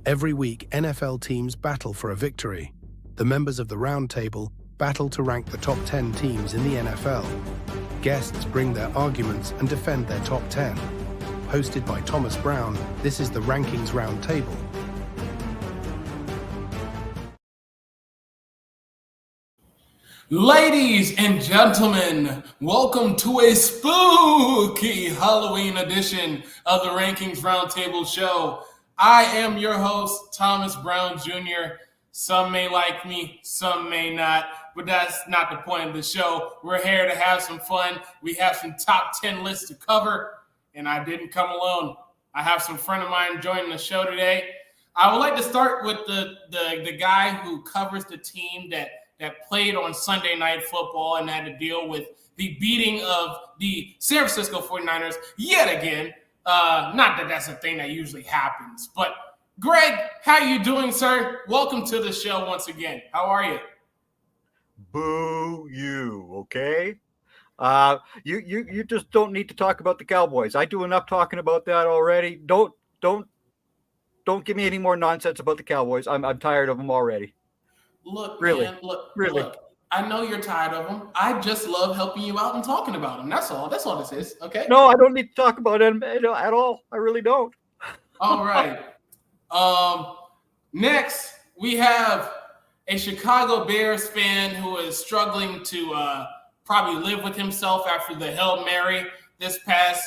Every week, NFL teams battle for a victory. The members of the Round Table battle to rank the top 10 teams in the NFL. Guests bring their arguments and defend their top 10. Hosted by Thomas Brown, this is the Rankings Round Table. Ladies and gentlemen, welcome to a spooky Halloween edition of the Rankings Roundtable Show. I am your host, Thomas Brown Jr. Some may like me, some may not, but that's not the point of the show. We're here to have some fun. We have some top 10 lists to cover, and I didn't come alone. I have some friend of mine joining the show today. I would like to start with the guy who covers the team that played on Sunday Night Football and had to deal with the beating of the San Francisco 49ers yet again. Not that that's a thing that usually happens, but Greg, how you doing, sir? Welcome to the show once again. How are you? Boo you, okay? You just don't need to talk about the Cowboys. I do enough talking about that already. Don't give me any more nonsense about the Cowboys. I'm tired of them already. Look, really, man, look. I know you're tired of them. I just love helping you out and talking about them. That's all. That's all this is. Okay. No, I don't need to talk about them at all. I really don't. All right. Next, we have a Chicago Bears fan who is struggling to probably live with himself after the Hail Mary this past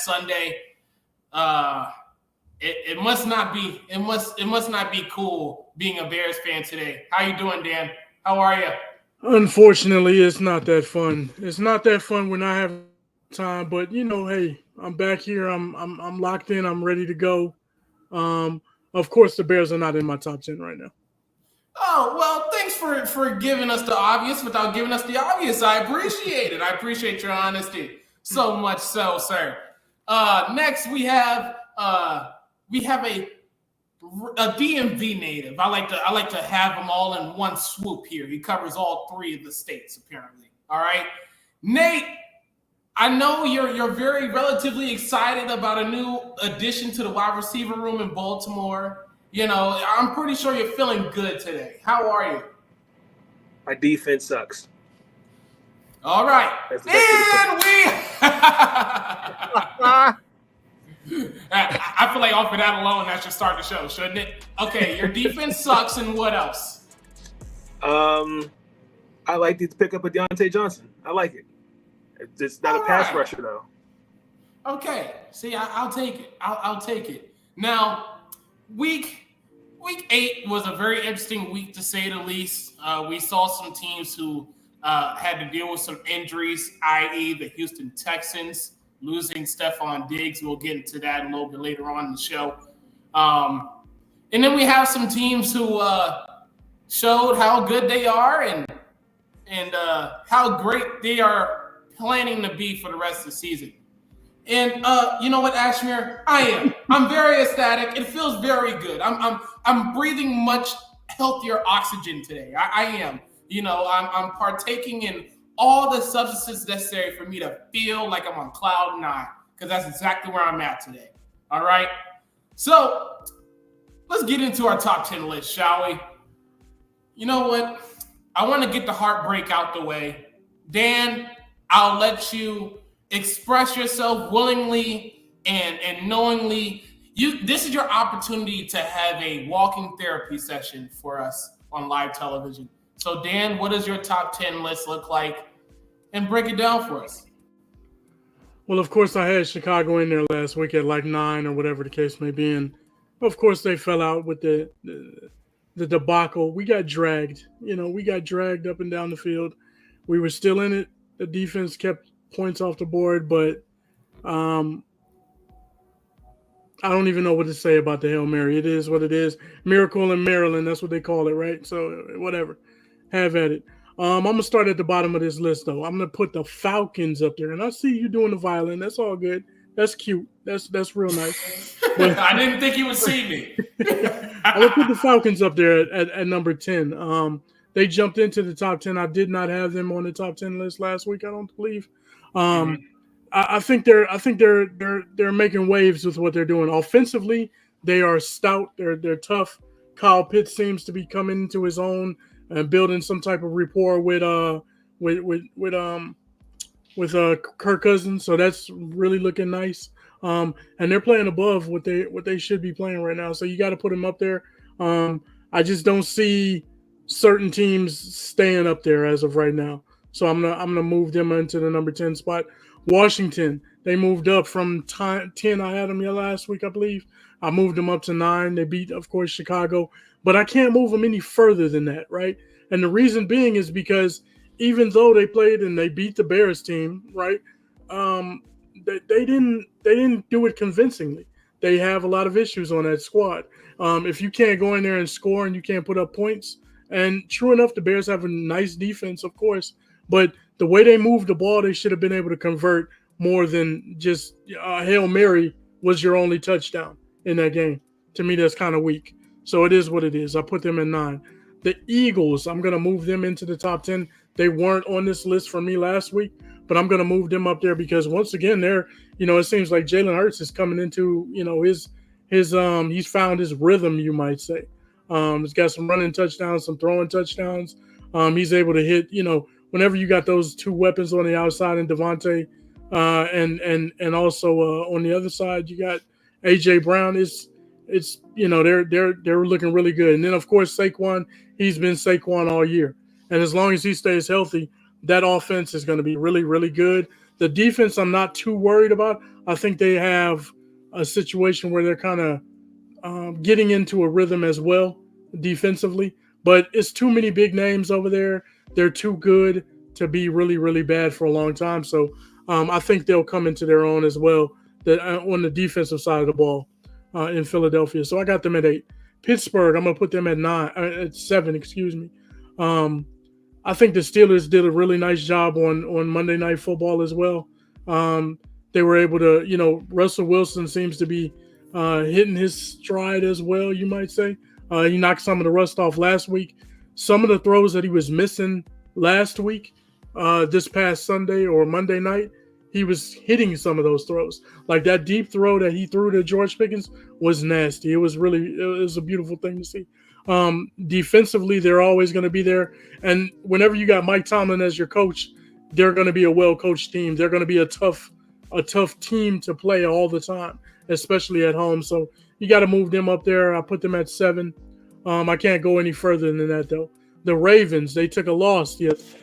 Sunday. It must not be cool being a Bears fan today. How you doing, Dan? How are you? Unfortunately, it's not that fun. It's not that fun when I have time, but hey, I'm back here. I'm locked in. I'm ready to go. Of course, the Bears are not in my top 10 right now. Oh, well, thanks for giving us the obvious without giving us the obvious. I appreciate it. I appreciate your honesty so much so, sir. Next, we have a DMV native. I like to have them all in one swoop here. He covers all three of the states, apparently. All right. Nate, I know you're very relatively excited about a new addition to the wide receiver room in Baltimore. I'm pretty sure you're feeling good today. How are you? My defense sucks. All right. And I feel like off of that alone, that should start the show, shouldn't it? Okay, your defense sucks, and what else? I like to pick up a Deontay Johnson. I like it. It's not a pass rusher, though. Okay. See, I'll take it. I'll take it. Now, week 8 was a very interesting week, to say the least. We saw some teams who had to deal with some injuries, i.e. the Houston Texans losing Stephon Diggs. We'll get into that a little bit later on in the show. And then we have some teams who showed how good they are and how great they are planning to be for the rest of the season. And you know what, Ashmere? I'm very ecstatic. It feels very good. I'm breathing much healthier oxygen today. I am. I'm partaking in all the substances necessary for me to feel like I'm on cloud 9, because that's exactly where I'm at today. All right? So let's get into our top 10 list, shall we? You know what? I want to get the heartbreak out the way. Dan, I'll let you express yourself willingly and knowingly. This is your opportunity to have a walking therapy session for us on live television. So, Dan, what does your top 10 list look like? And break it down for us. Well, of course, I had Chicago in there last week at like 9 or whatever the case may be. And, of course, they fell out with the debacle. We got dragged. We got dragged up and down the field. We were still in it. The defense kept points off the board, but I don't even know what to say about the Hail Mary. It is what it is. Miracle in Maryland, that's what they call it, right? So, whatever. Have at it. I'm going to start at the bottom of this list, though. I'm going to put the Falcons up there. And I see you doing the violin. That's all good. That's cute. That's real nice. But I didn't think you would see me. I'm going to put the Falcons up there at number 10. They jumped into the top 10. I did not have them on the top 10 list last week, I don't believe. I think they're making waves with what they're doing. Offensively, They are stout. They're tough. Kyle Pitts seems to be coming into his own and building some type of rapport with with um Kirk Cousins. So that's really looking nice. And they're playing above what they should be playing right now. So you got to put them up there. I just don't see certain teams staying up there as of right now. So I'm gonna move them into the number 10 spot. Washington, they moved up from 10. I had them here last week, I believe. I moved them up to 9. They beat, of course, Chicago, but I can't move them any further than that, right? And the reason being is because even though they played and they beat the Bears team, right? They didn't do it convincingly. They have a lot of issues on that squad. If you can't go in there and score and you can't put up points, and true enough, the Bears have a nice defense, of course, but the way they moved the ball, they should have been able to convert more than just Hail Mary was your only touchdown in that game. To me, that's kind of weak. So it is what it is. I put them in 9. The Eagles, I'm going to move them into the top 10. They weren't on this list for me last week, but I'm going to move them up there because once again, it seems like Jalen Hurts is coming into, he's found his rhythm, you might say. He's got some running touchdowns, some throwing touchdowns. He's able to hit, whenever you got those two weapons on the outside and Devontae, and also on the other side, you got AJ Brown. They're looking really good. And then of course Saquon, he's been Saquon all year. And as long as he stays healthy, that offense is going to be really, really good. The defense, I'm not too worried about. I think they have a situation where they're kind of getting into a rhythm as well defensively. But it's too many big names over there. They're too good to be really, really bad for a long time. So I think they'll come into their own as well on the defensive side of the ball in Philadelphia. So I got them at 8. Pittsburgh, I'm going to put them at 7, excuse me. I think the Steelers did a really nice job on Monday Night Football as well. They were able to, Russell Wilson seems to be hitting his stride as well, you might say. He knocked some of the rust off last week. Some of the throws that he was missing last week, this past Sunday or Monday night, he was hitting some of those throws. Like that deep throw that he threw to George Pickens was nasty. It was a beautiful thing to see. Defensively, they're always going to be there. And whenever you got Mike Tomlin as your coach, they're going to be a well-coached team. They're going to be a tough team to play all the time, especially at home. So you got to move them up there. I put them at 7. I can't go any further than that, though. The Ravens, they took a loss, yes.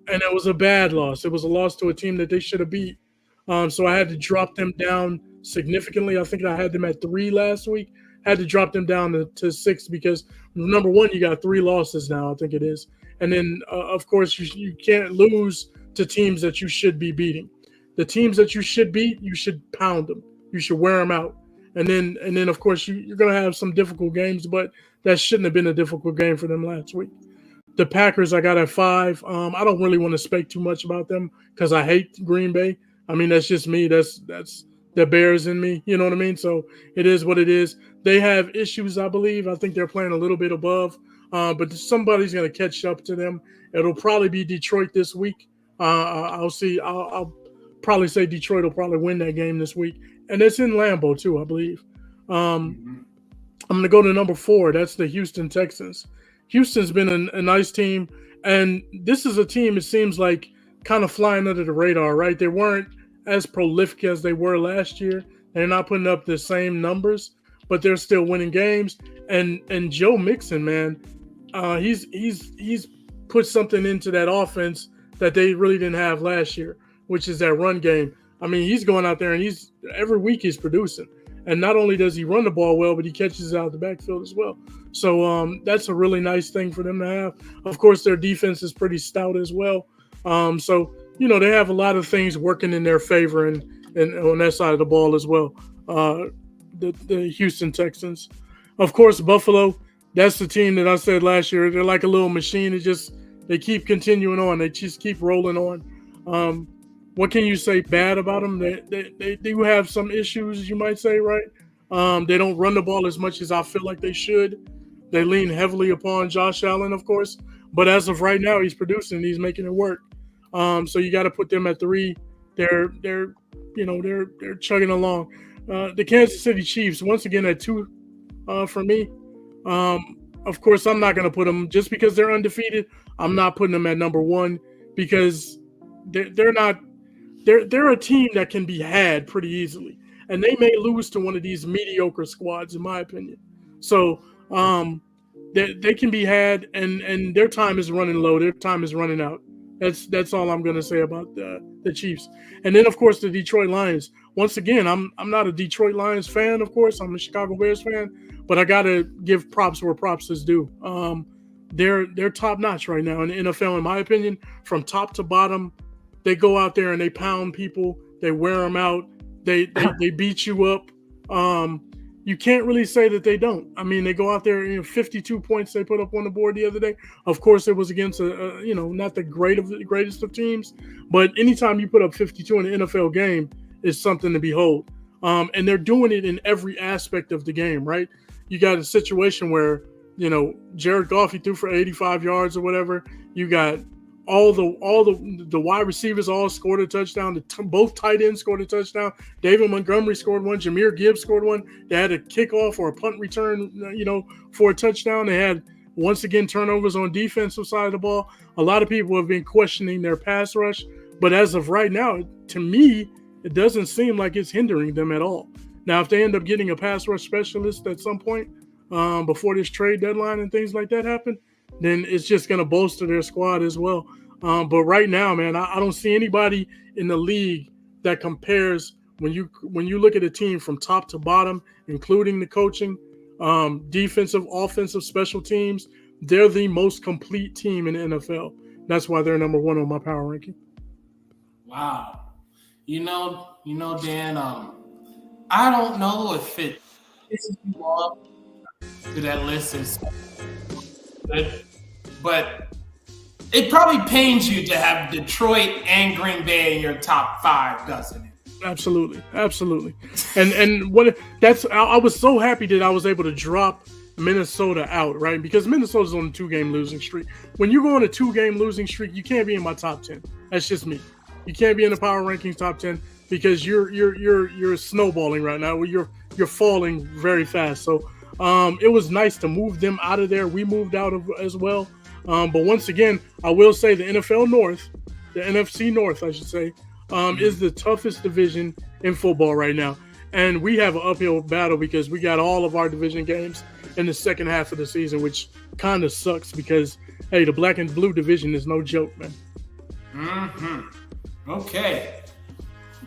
And it was a bad loss. It was a loss to a team that they should have beat. So I had to drop them down significantly. I think I had them at 3 last week. I had to drop them down to 6 because, number one, you got 3 losses now, I think it is. And then, of course, you can't lose to teams that you should be beating. The teams that you should beat, you should pound them. You should wear them out. And then of course, you're going to have some difficult games, but that shouldn't have been a difficult game for them last week. The Packers, I got at 5. I don't really want to speak too much about them because I hate Green Bay. I mean, that's just me. That's the Bears in me. You know what I mean? So it is what it is. They have issues, I believe. I think they're playing a little bit above, but somebody's going to catch up to them. It'll probably be Detroit this week. I'll see. I'll probably say Detroit will probably win that game this week. And it's in Lambeau too, I believe. I'm going to go to number 4. That's the Houston Texans. Houston's been a nice team, and this is a team, it seems like, kind of flying under the radar, right? They weren't as prolific as they were last year. They're not putting up the same numbers, but they're still winning games. And Joe Mixon, man, he's put something into that offense that they really didn't have last year, which is that run game. I mean, he's going out there and every week he's producing. And not only does he run the ball well, but he catches it out of the backfield as well. So that's a really nice thing for them to have. Of course, their defense is pretty stout as well. So, they have a lot of things working in their favor and on that side of the ball as well. The Houston Texans. Of course, Buffalo, that's the team that I said last year. They're like a little machine. They keep continuing on. They just keep rolling on. What can you say bad about them? They do have some issues, you might say, right? They don't run the ball as much as I feel like they should. They lean heavily upon Josh Allen, of course. But as of right now, he's producing. He's making it work. So you got to put them at 3. They're chugging along. the Kansas City Chiefs, once again, at 2 for me. Of course, I'm not going to put them just because they're undefeated. I'm not putting them at number 1 because they're not. They're a team that can be had pretty easily, and they may lose to one of these mediocre squads, in my opinion. So they can be had, and their time is running low. Their time is running out. That's all I'm going to say about the Chiefs. And then, of course, the Detroit Lions. Once again, I'm not a Detroit Lions fan, of course. I'm a Chicago Bears fan, but I got to give props where props is due. They're top notch right now in the NFL, in my opinion, from top to bottom. They go out there and they pound people. They wear them out. They beat you up. You can't really say that they don't. I mean, they go out there, 52 points they put up on the board the other day. Of course, it was against not the greatest of teams, but anytime you put up 52 in an NFL game is something to behold. And they're doing it in every aspect of the game, right? You got a situation where, Jared Goff, he threw for 85 yards or whatever. You got all the wide receivers all scored a touchdown. Both tight ends scored a touchdown. David Montgomery scored one. Jahmyr Gibbs scored one. They had a kickoff or a punt return, for a touchdown. They had, once again, turnovers on defensive side of the ball. A lot of people have been questioning their pass rush, but as of right now, to me, it doesn't seem like it's hindering them at all. Now, if they end up getting a pass rush specialist at some point before this trade deadline and things like that happen, then it's just going to bolster their squad as well. But right now, man, I don't see anybody in the league that compares when you look at a team from top to bottom, including the coaching, defensive, offensive, special teams. They're the most complete team in the NFL. That's why they're number 1 on my power ranking. Wow. Dan, I don't know if it pisses you off to that list is good, but it probably pains you to have Detroit and Green Bay in your top 5, doesn't it? Absolutely. And what that's I was so happy that I was able to drop Minnesota out, right? Because Minnesota's on a 2-game losing streak. When you go on a 2-game losing streak, you can't be in my top 10. That's just me. You can't be in the power rankings top 10 because you're snowballing right now. You're falling very fast. So it was nice to move them out of there. We moved out of as well. But once again, I will say the NFL North, the NFC North, I should say, is the toughest division in football right now. And we have an uphill battle because we got all of our division games in the second half of the season, which kind of sucks because, hey, the black and blue division is no joke, man. Mm-hmm. Okay.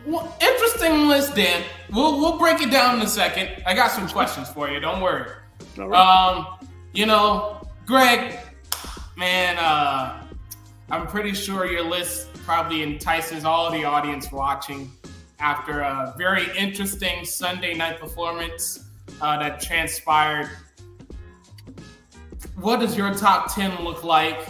Well, interesting list, Dan. We'll break it down in a second. I got some questions for you. Don't worry. All right. Greg, man, I'm pretty sure your list probably entices all the audience watching after a very interesting Sunday night performance that transpired. What does your top 10 look like?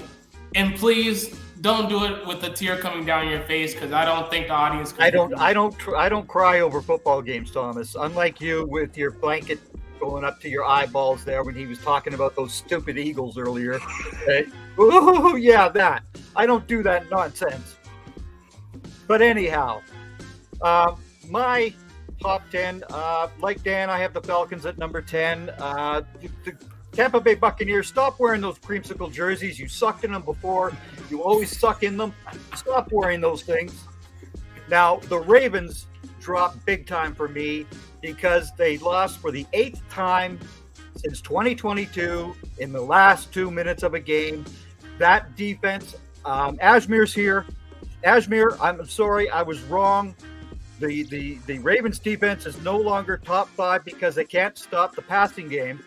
And please don't do it with a tear coming down your face because I don't think the audience can. I don't cry over football games, Thomas. Unlike you with your blanket going up to your eyeballs there when he was talking about those stupid Eagles earlier. Oh, yeah, that. I don't do that nonsense. But anyhow, my top 10, like Dan, I have the Falcons at number 10. The Tampa Bay Buccaneers, stop wearing those creamsicle jerseys. You sucked in them before. You always suck in them. Stop wearing those things. Now, the Ravens dropped big time for me because they lost for the 8th time since 2022 in the last 2 minutes of a game. That defense, Ashmir's here. Ashmir, I'm sorry, I was wrong. The Ravens defense is no longer top 5 because they can't stop the passing game.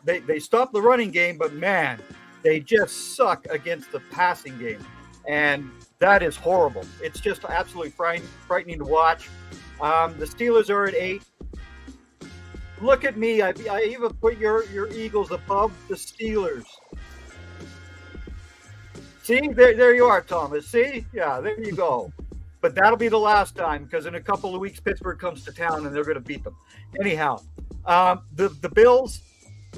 They stopped the running game, but man, they just suck against the passing game. And that is horrible. It's just absolutely frightening to watch. The Steelers are at 8. Look at me. I even put your Eagles above the Steelers. See, there you are, Thomas. See? Yeah, there you go. But that'll be the last time because in a couple of weeks, Pittsburgh comes to town and they're going to beat them. Anyhow, the Bills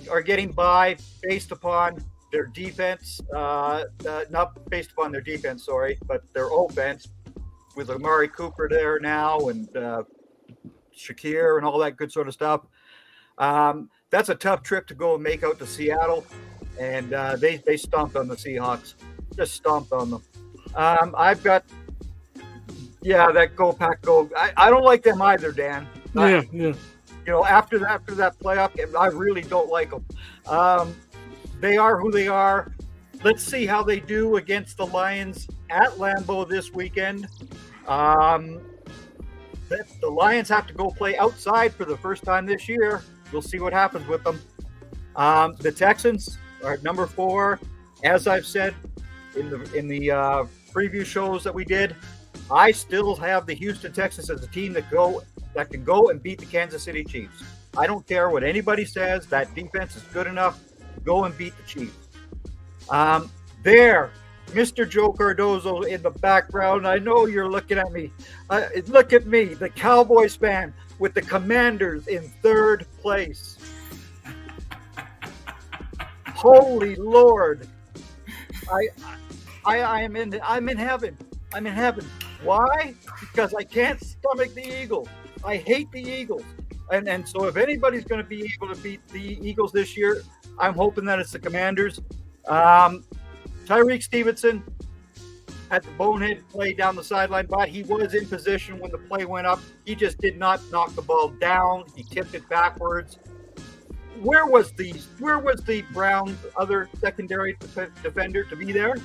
are getting by based upon their defense, not based upon their defense, sorry, but their offense with Amari Cooper there now and Shakir and all that good sort of stuff. That's a tough trip to go and make out to Seattle, and they stomped on the Seahawks, just stomped on them. I've got, that Go Pack Go. I don't like them either, Dan. Yeah. You know, after that playoff game, I really don't like them. They are who they are. Let's see how they do against the Lions at Lambeau this weekend. The Lions have to go play outside for the first time this year. We'll see what happens with them. The Texans are at number 4. As I've said in the preview shows that we did, I still have the Houston Texans as a team that can go and beat the Kansas City Chiefs. I don't care what anybody says. That defense is good enough to go and beat the Chiefs. There, Mr. Joe Cardozo in the background. I know you're looking at me. Look at me, the Cowboys fan with the Commanders in 3rd place. Holy Lord! I'm in heaven. I'm in heaven. Why? Because I can't stomach the Eagles. I hate the Eagles. And so if anybody's going to be able to beat the Eagles this year, I'm hoping that it's the Commanders. Tyreek Stevenson had the bonehead play down the sideline, but he was in position when the play went up. He just did not knock the ball down. He tipped it backwards. Where was the Browns' other secondary defender to be there?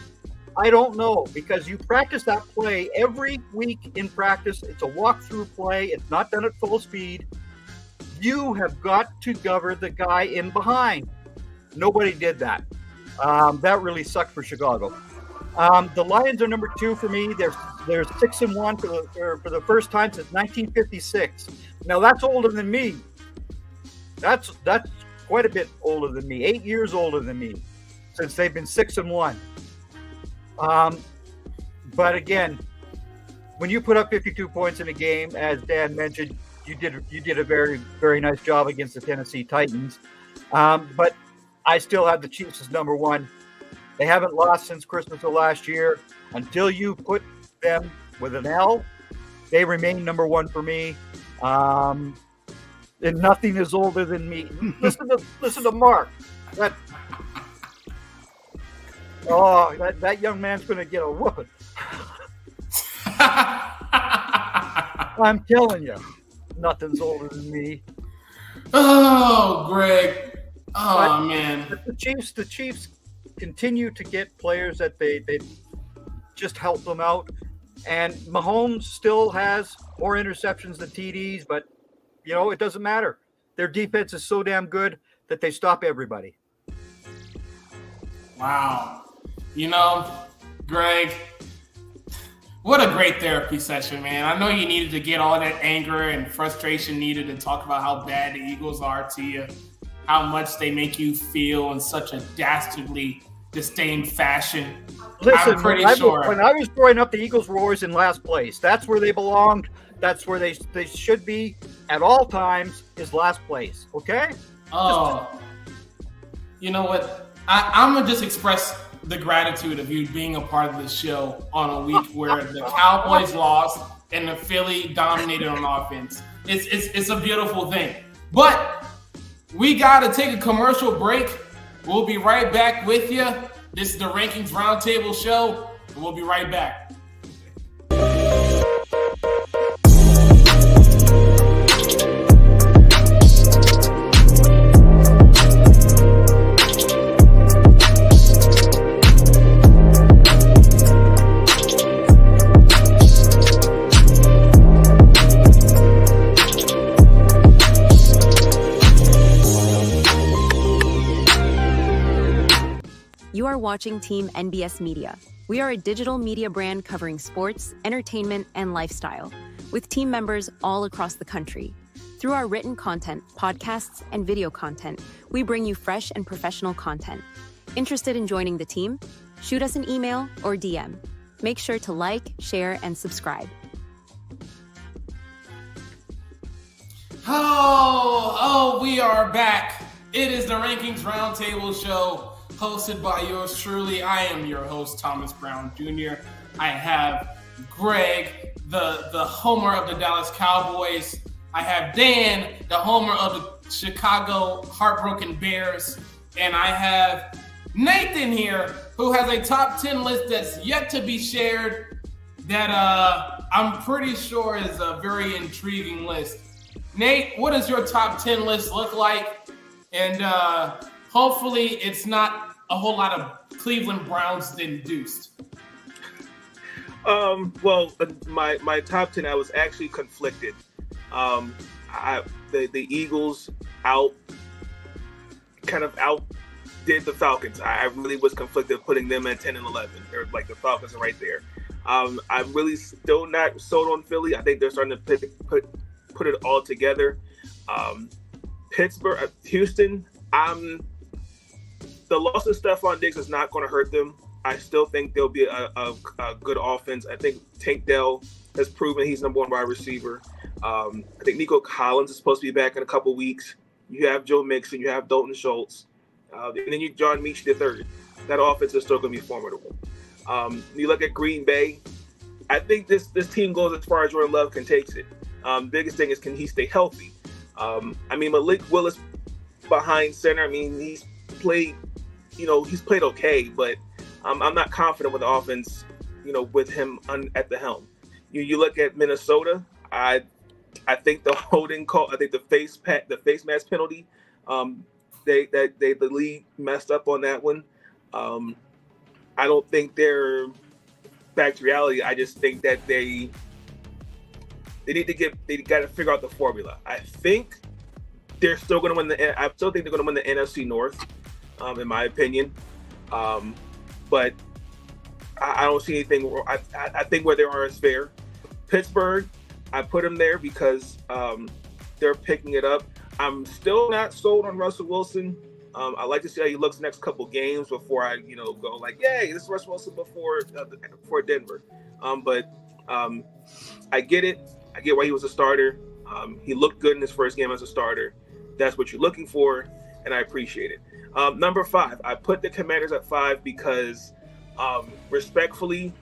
I don't know, because you practice that play every week in practice. It's a walkthrough play. It's not done at full speed. You have got to cover the guy in behind. Nobody did that. That really sucked for Chicago. The Lions are number 2 for me. They're 6-1 for the first time since 1956. Now that's older than me. That's quite a bit older than me. 8 years older than me since they've been 6-1. But again, when you put up 52 points in a game, as Dan mentioned, you did a very, very nice job against the Tennessee Titans. But I still have the Chiefs as number 1. They haven't lost since Christmas of last year. Until you put them with an L, they remain number 1 for me. And nothing is older than me. Listen to Mark. That young man's going to get a whooping. I'm telling you, nothing's older than me. Oh, Greg. Oh, But man. The Chiefs continue to get players that they just help them out. And Mahomes still has more interceptions than TDs, but, it doesn't matter. Their defense is so damn good that they stop everybody. Wow. Greg, what a great therapy session, man. I know you needed to get all that anger and frustration needed to talk about how bad the Eagles are to you, how much they make you feel in such a dastardly, disdained fashion. Listen, I'm pretty when sure. I was growing up, the Eagles were always in last place. That's where they belonged. That's where they should be at all times, is last place. Okay? Oh, you know what? I'm going to just express the gratitude of you being a part of the show on a week where the Cowboys lost and the Philly dominated on offense. It's a beautiful thing. But we got to take a commercial break. We'll be right back with you. This is the Rankings Roundtable Show, and we'll be right back. You are watching Team NBS Media. We are a digital media brand covering sports, entertainment, and lifestyle, with team members all across the country. Through our written content, podcasts, and video content, we bring you fresh and professional content. Interested in joining the team? Shoot us an email or DM. Make sure to like, share, and subscribe. Oh, we are back. It is the Rankings Roundtable Show, hosted by yours truly. I am your host, Thomas Brown Jr. I have Greg, the homer of the Dallas Cowboys. I have Dan, the homer of the Chicago Heartbroken Bears, and I have Nathan here, who has a top 10 list that's yet to be shared that I'm pretty sure is a very intriguing list. Nate, what does your top 10 list look like? And hopefully it's not a whole lot of Cleveland Browns induced. Well, my top 10, I was actually conflicted. The Eagles outdid the Falcons. I really was conflicted putting them at 10 and 11. They're like the Falcons are right there. I'm really still not sold on Philly. I think they're starting to put it all together. Pittsburgh, Houston. The loss of Stephon Diggs is not going to hurt them. I still think there'll be a good offense. I think Tank Dell has proven he's number one wide receiver. I think Nico Collins is supposed to be back in a couple weeks. You have Joe Mixon, you have Dalton Schultz, and then you John Meach III. That offense is still going to be formidable. You look at Green Bay. I think this team goes as far as Jordan Love can take it. Biggest thing is, can he stay healthy? Malik Willis behind center. He's played okay, but I'm not confident with the offense, with him at the helm. You look at Minnesota. I think the holding call. I think the face mask penalty. The league messed up on that one. I don't think they're back to reality. I just think that they got to figure out the formula. I think they're still going to win I still think they're going to win the NFC North, in my opinion. But I don't see anything. I think where they are is fair. Pittsburgh, I put them there because they're picking it up. I'm still not sold on Russell Wilson. I like to see how he looks the next couple games before I, go like, yay, this is Russell Wilson before Denver. But I get it. I get why he was a starter. He looked good in his first game as a starter. That's what you're looking for, and I appreciate it. Number 5, I put the Commanders at 5 because, respectfully,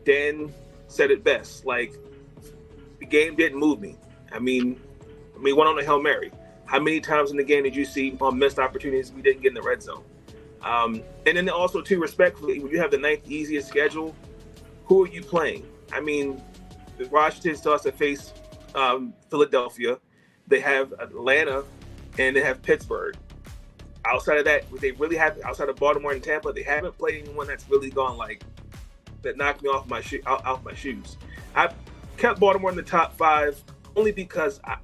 Dan said it best. Like, the game didn't move me. One on a Hail Mary. How many times in the game did you see missed opportunities we didn't get in the red zone? And then also, too, respectfully, when you have the 9th easiest schedule, who are you playing? Washington still has to face Philadelphia. They have Atlanta, and they have Pittsburgh. Outside of that, outside of Baltimore and Tampa, they haven't played anyone that's really gone that knocked me off my shoes. I kept Baltimore in the top 5 only because I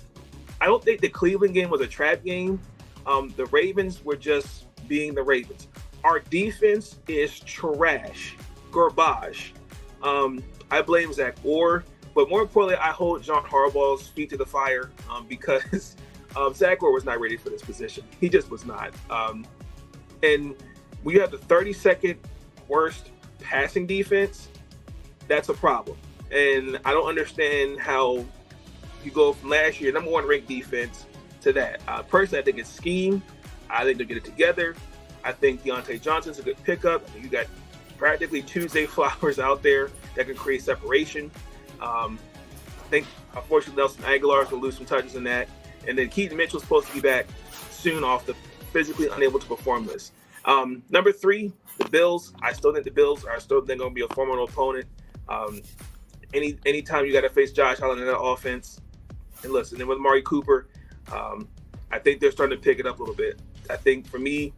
don't think the Cleveland game was a trap game. The Ravens were just being the Ravens. Our defense is trash, garbage. I blame Zach Orr, but more importantly, I hold John Harbaugh's feet to the fire because Zach Orr was not ready for this position. He just was not. And when you have the 32nd worst passing defense, that's a problem. And I don't understand how you go from last year, number 1 ranked defense, to that. Personally, I think it's scheme. I think they'll get it together. I think Deontay Johnson's a good pickup. You got practically Tuesday Flowers out there that can create separation. I think, unfortunately, Nelson Aguilar is going to lose some touches in that. And then Keaton Mitchell's supposed to be back soon off the physically unable to perform list. Number 3, the Bills. I still think the Bills are going to be a formidable opponent. Anytime you got to face Josh Allen in that offense. And listen, then with Amari Cooper, I think they're starting to pick it up a little bit. I think for me,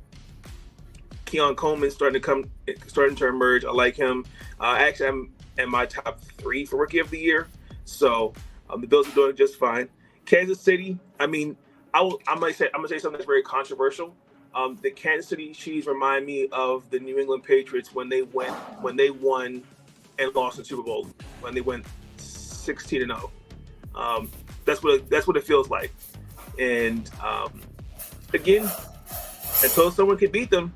Keon Coleman's starting to emerge. I like him. Actually, I'm in my top 3 for Rookie of the Year. So the Bills are doing just fine. Kansas City. I'm gonna say something that's very controversial. The Kansas City Chiefs remind me of the New England Patriots when they won and lost the Super Bowl, when they went 16-0. That's what it feels like. And again, until someone can beat them,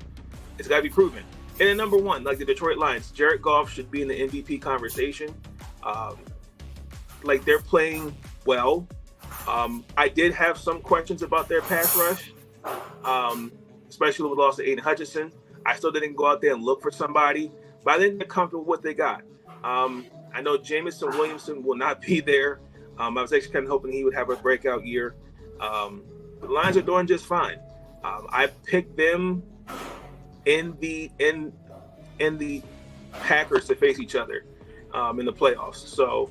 it's got to be proven. And then number 1, like the Detroit Lions, Jared Goff should be in the MVP conversation. They're playing well. I did have some questions about their pass rush, especially with the loss of Aiden Hutchinson. I still didn't go out there and look for somebody, but I didn't get comfortable with what they got. I know Jamison Williamson will not be there. I was actually kind of hoping he would have a breakout year. The Lions are doing just fine. I picked them in the Packers to face each other in the playoffs. So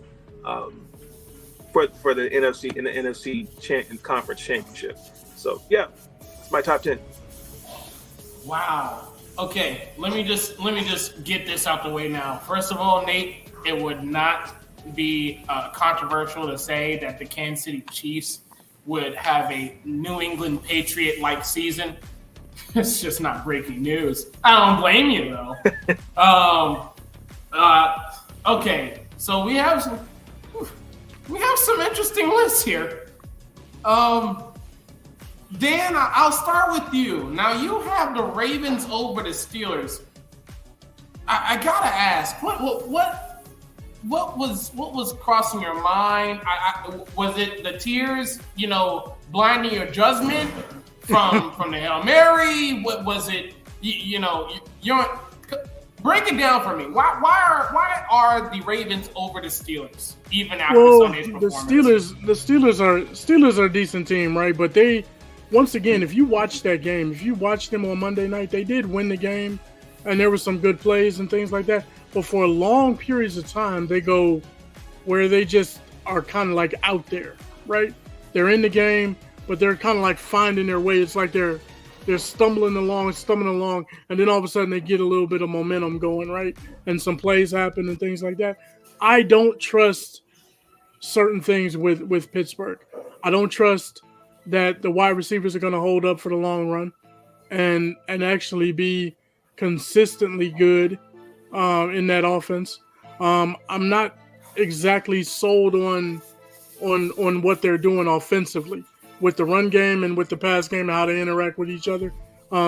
for the NFC conference championship. So yeah, it's my top 10. Wow. Okay, let me just get this out the way now. First of all, Nate, it would not be controversial to say that the Kansas City Chiefs would have a New England Patriot-like season. It's just not breaking news. I don't blame you though. Okay, so we have some interesting lists here. Dan, I'll start with you. Now you have the Ravens over the Steelers. I gotta ask, what was crossing your mind? Was it the tears, blinding your judgment from the Hail Mary? What was it? You're break it down for me. Why are the Ravens over the Steelers even after Sunday's performance? The Steelers are a decent team, right? But they, once again, if you watch that game, if you watched them on Monday night, they did win the game, and there were some good plays and things like that. But for long periods of time, they go where they just are kind of like out there, right? They're in the game, but they're kind of like finding their way. It's like they're stumbling along, and then all of a sudden they get a little bit of momentum going, right? And some plays happen and things like that. I don't trust certain things with Pittsburgh. I don't trust that the wide receivers are going to hold up for the long run and actually be consistently good in that offense. I'm not exactly sold on what they're doing offensively with the run game and with the pass game and how they interact with each other,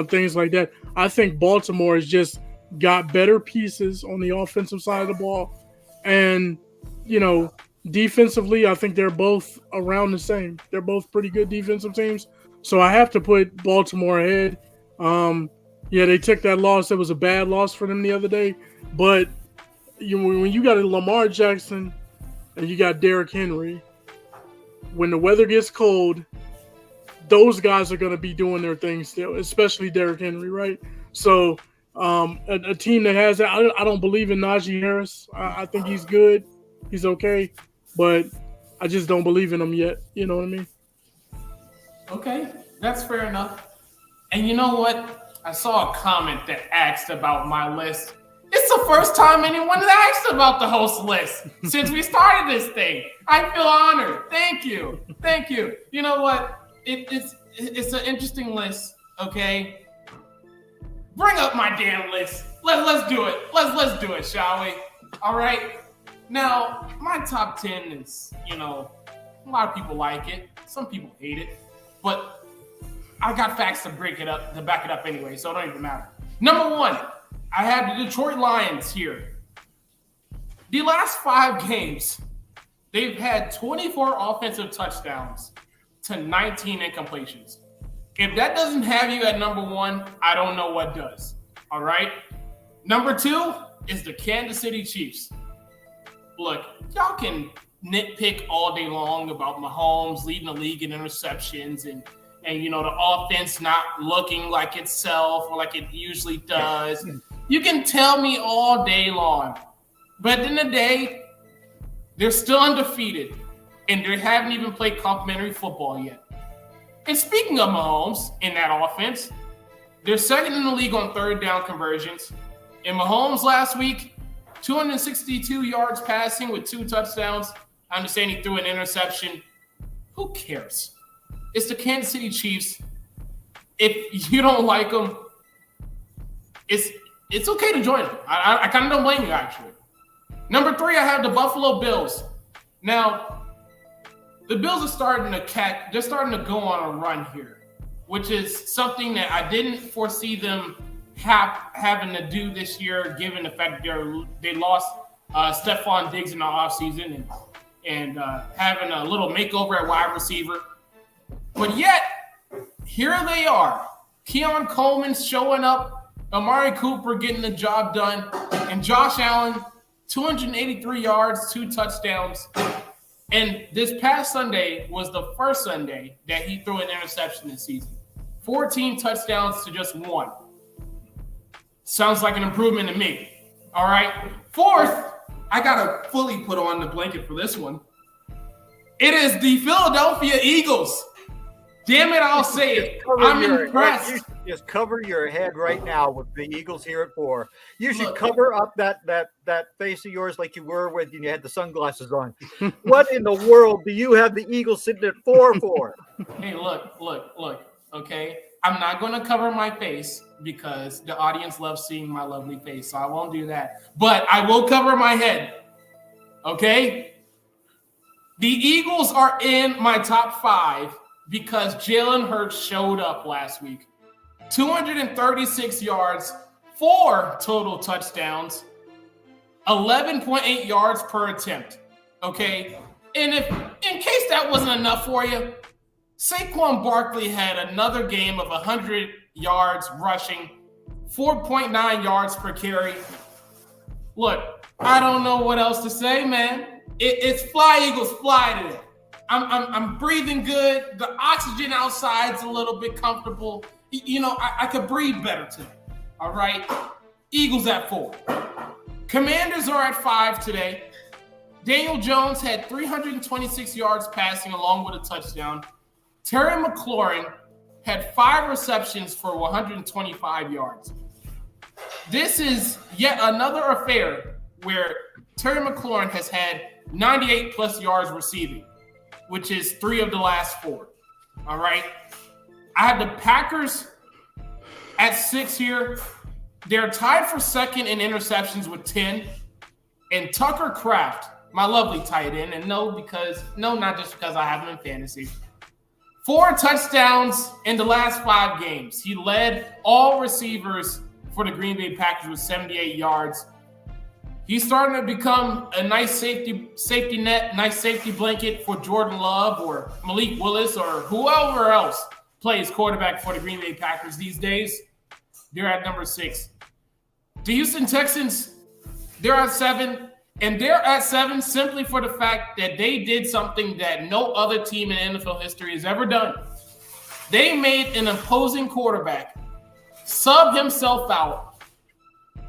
things like that. I think Baltimore has just got better pieces on the offensive side of the ball. And, defensively, I think they're both around the same. They're both pretty good defensive teams. So I have to put Baltimore ahead. They took that loss. It was a bad loss for them the other day. But when you got a Lamar Jackson and you got Derrick Henry, when the weather gets cold, those guys are going to be doing their thing still, especially Derrick Henry, right? So a team that has that, I don't believe in Najee Harris. I think he's good. He's okay. But I just don't believe in him yet. You know what I mean? Okay, that's fair enough. And you know what? I saw a comment that asked about my list. It's the first time anyone has asked about the host list since we started this thing. I feel honored. Thank you. You know what? It's an interesting list. Okay, bring up my damn list. Let's do it. Let's do it, shall we? All right. Now my top 10 is, a lot of people like it. Some people hate it, but I got facts to back it up anyway, so it don't even matter. Number 1. I have the Detroit Lions here. The last 5 games, they've had 24 offensive touchdowns to 19 incompletions. If that doesn't have you at number 1, I don't know what does. All right? Number 2 is the Kansas City Chiefs. Look, y'all can nitpick all day long about Mahomes leading the league in interceptions and the offense not looking like itself or like it usually does. You can tell me all day long. But at the end of the day, they're still undefeated, and they haven't even played complimentary football yet. And speaking of Mahomes in that offense, they're second in the league on third down conversions. And Mahomes last week, 262 yards passing with 2 touchdowns. I understand he threw an interception. Who cares? It's the Kansas City Chiefs. If you don't like them, it's okay to join them. I kind of don't blame you, actually. Number 3, I have the Buffalo Bills. Now, the Bills are starting to go on a run here, which is something that I didn't foresee them having to do this year, given the fact that they lost Stephon Diggs in the offseason and having a little makeover at wide receiver. But yet, here they are. Keon Coleman's showing up, Amari Cooper getting the job done, and Josh Allen, 283 yards, 2 touchdowns. And this past Sunday was the first Sunday that he threw an interception this season. 14 touchdowns to just 1. Sounds like an improvement to me. All right. Fourth, I got to fully put on the blanket for this one. It is the Philadelphia Eagles. Damn it, I'll say it. I'm impressed. You should just cover your head right now with the Eagles here at 4. You should cover up that face of yours like you were when you had the sunglasses on. What in the world do you have the Eagles sitting at 4 for? Hey, look. Okay, I'm not going to cover my face because the audience loves seeing my lovely face, so I won't do that. But I will cover my head. Okay? The Eagles are in my top 5 because Jalen Hurts showed up last week. 236 yards, 4 total touchdowns, 11.8 yards per attempt. Okay? And if in case that wasn't enough for you, Saquon Barkley had another game of 100 yards rushing, 4.9 yards per carry. Look, I don't know what else to say, man. It's fly, Eagles, fly today. I'm breathing good. The oxygen outside's a little bit comfortable. You know, I could breathe better today. All right? Eagles at 4. Commanders are at 5 today. Daniel Jones had 326 yards passing along with a touchdown. Terry McLaurin had 5 receptions for 125 yards. This is yet another affair where Terry McLaurin has had 98 plus yards receiving, which is 3 of the last 4. All right. I have the Packers at 6 here. They're tied for second in interceptions with 10. And Tucker Kraft, my lovely tight end, and not just because I have him in fantasy. 4 touchdowns in the last 5 games. He led all receivers for the Green Bay Packers with 78 yards. He's starting to become a nice safety net, nice safety blanket for Jordan Love or Malik Willis or whoever else plays quarterback for the Green Bay Packers these days. They're at number 6. The Houston Texans, they're at 7. And they're at 7 simply for the fact that they did something that no other team in NFL history has ever done. They made an opposing quarterback sub himself out,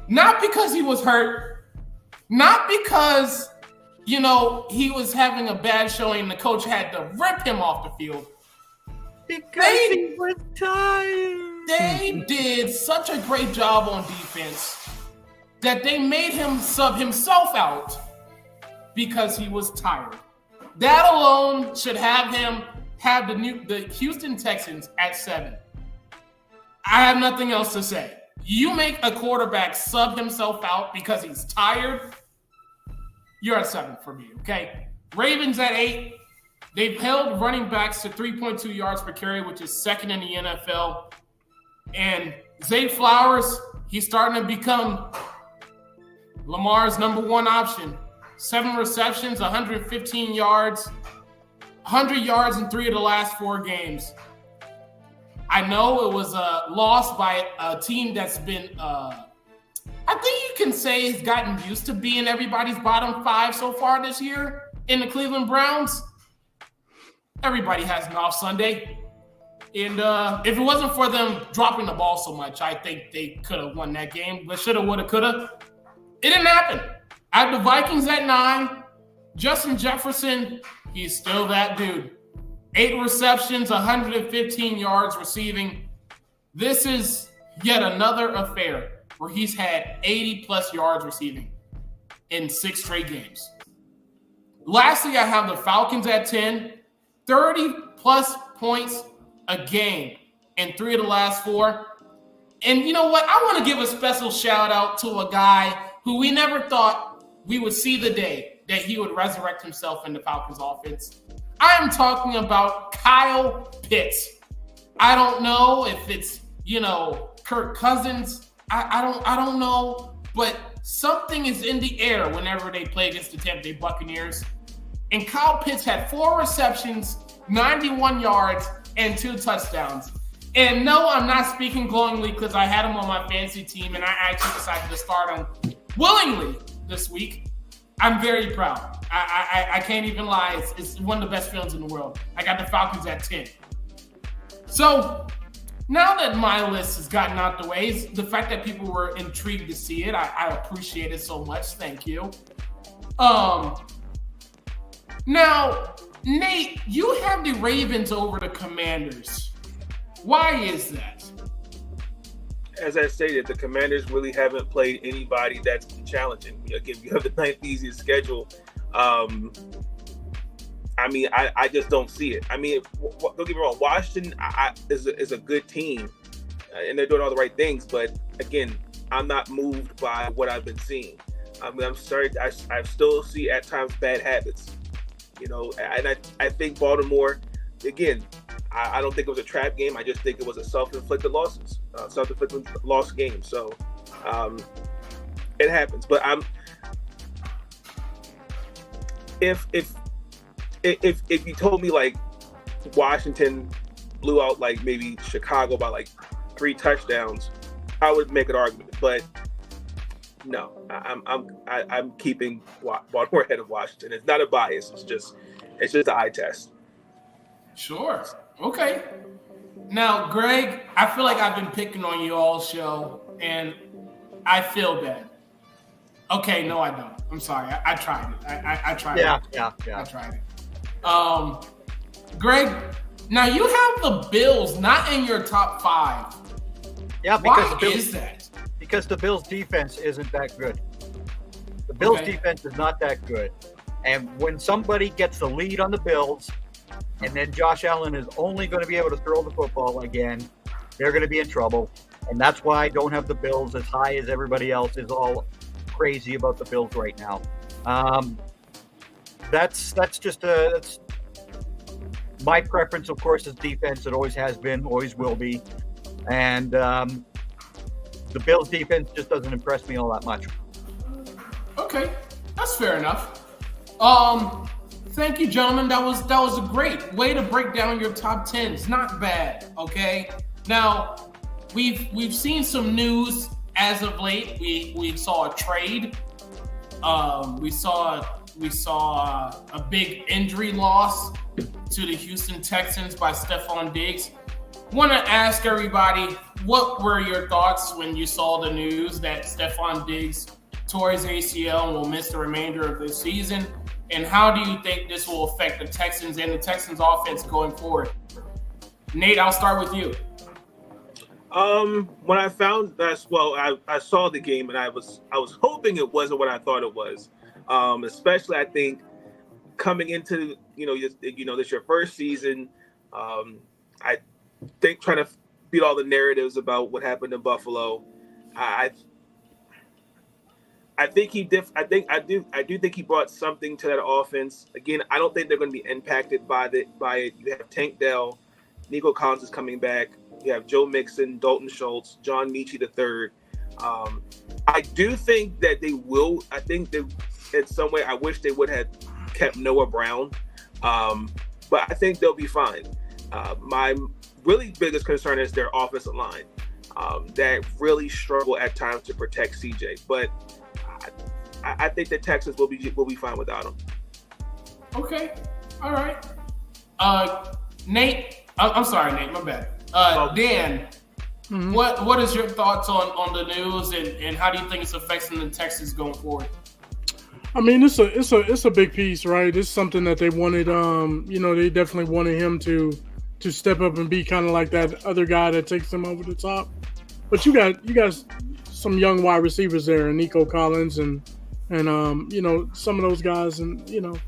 not because he was hurt, not because, he was having a bad showing and the coach had to rip him off the field. Because he was tired. They did such a great job on defense that they made him sub himself out because he was tired. That alone should have him have the Houston Texans at 7. I have nothing else to say. You make a quarterback sub himself out because he's tired, you're at 7 for me, okay? Ravens at 8. They've held running backs to 3.2 yards per carry, which is second in the NFL. And Zay Flowers, he's starting to become Lamar's number 1 option. 7 receptions, 115 yards, 100 yards in 3 of the last 4 games. I know it was a loss by a team that's been, I think you can say has gotten used to being everybody's bottom 5 so far this year in the Cleveland Browns. Everybody has an off Sunday. And if it wasn't for them dropping the ball so much, I think they could have won that game. But shoulda, woulda, coulda. It didn't happen. I have the Vikings at 9. Justin Jefferson, he's still that dude. 8 receptions, 115 yards receiving. This is yet another affair where he's had 80-plus yards receiving in 6 straight games. Lastly, I have the Falcons at 10. 30-plus points a game in 3 of the last 4. And you know what? I want to give a special shout-out to a guy who we never thought we would see the day that he would resurrect himself in the Falcons offense. I am talking about Kyle Pitts. I don't know if it's, Kirk Cousins. I don't know, but something is in the air whenever they play against the Tampa Bay Buccaneers. And Kyle Pitts had 4 receptions, 91 yards, and 2 touchdowns. And no, I'm not speaking glowingly because I had him on my fantasy team and I actually decided to start him willingly this week. I'm very proud. I can't even lie. It's one of the best feelings in the world. I got the Falcons at 10. So now that my list has gotten out the way, the fact that people were intrigued to see it, I appreciate it so much. Thank you. Now, Nate, you have the Ravens over the Commanders. Why is that? As I stated, the Commanders really haven't played anybody that's challenging. Again, you have the 9th easiest schedule. I just don't see it. Don't get me wrong. Washington is a good team, and they're doing all the right things. But again, I'm not moved by what I've been seeing. I'm sorry. I still see at times bad habits. And I think Baltimore, again, I don't think it was a trap game. I just think it was a self-inflicted loss game. So it happens. But if you told me like Washington blew out like maybe Chicago by like 3 touchdowns, I would make an argument. But no, I'm keeping Baltimore ahead of Washington. It's not a bias. It's just an eye test. Sure. Okay. Now, Greg, I feel like I've been picking on you all show, and I feel bad. Okay, no, I don't. I'm sorry. I tried it. I tried it. Yeah. I tried it. Greg, now you have the Bills not in your top 5. Yeah, because why is that? Because the Bills' defense isn't that good. The Bills' defense is not that good. And when somebody gets the lead on the Bills, and then Josh Allen is only going to be able to throw the football again, they're going to be in trouble. And that's why I don't have the Bills as high as everybody else is all crazy about the Bills right now. That's my preference, of course, is defense. It always has been, always will be. And the Bills' defense just doesn't impress me all that much. Okay, that's fair enough. Thank you, gentlemen. That was a great way to break down your top 10. It's not bad. Okay. Now we've seen some news as of late. We saw a trade. We saw a big injury loss to the Houston Texans by Stephon Diggs. Want to ask everybody, what were your thoughts when you saw the news that Stephon Diggs tore his ACL and will miss the remainder of the season? And how do you think this will affect the Texans and the Texans offense going forward? Nate, I'll start with you. When I found that, I saw the game and I was hoping it wasn't what I thought it was. Especially, I think coming into this your first season. I think trying to beat all the narratives about what happened in Buffalo. I think he I do think he brought something to that offense. Again, I don't think they're going to be impacted by it. You have Tank Dell, Nico Collins is coming back. You have Joe Mixon, Dalton Schultz, John Mechie III. I do think that they will. I think that in some way, I wish they would have kept Noah Brown, but I think they'll be fine. My really biggest concern is their offensive line that really struggle at times to protect CJ, but I think the Texans will be fine without him. Okay, all right. Nate, I'm sorry, Nate, my bad. Dan, what is your thoughts on the news and how do you think it's affecting the Texans going forward? I mean, it's a big piece, right? It's something that they wanted. They definitely wanted him to step up and be kind of like that other guy that takes them over the top. But you got some young wide receivers there, and Nico Collins and some of those guys, and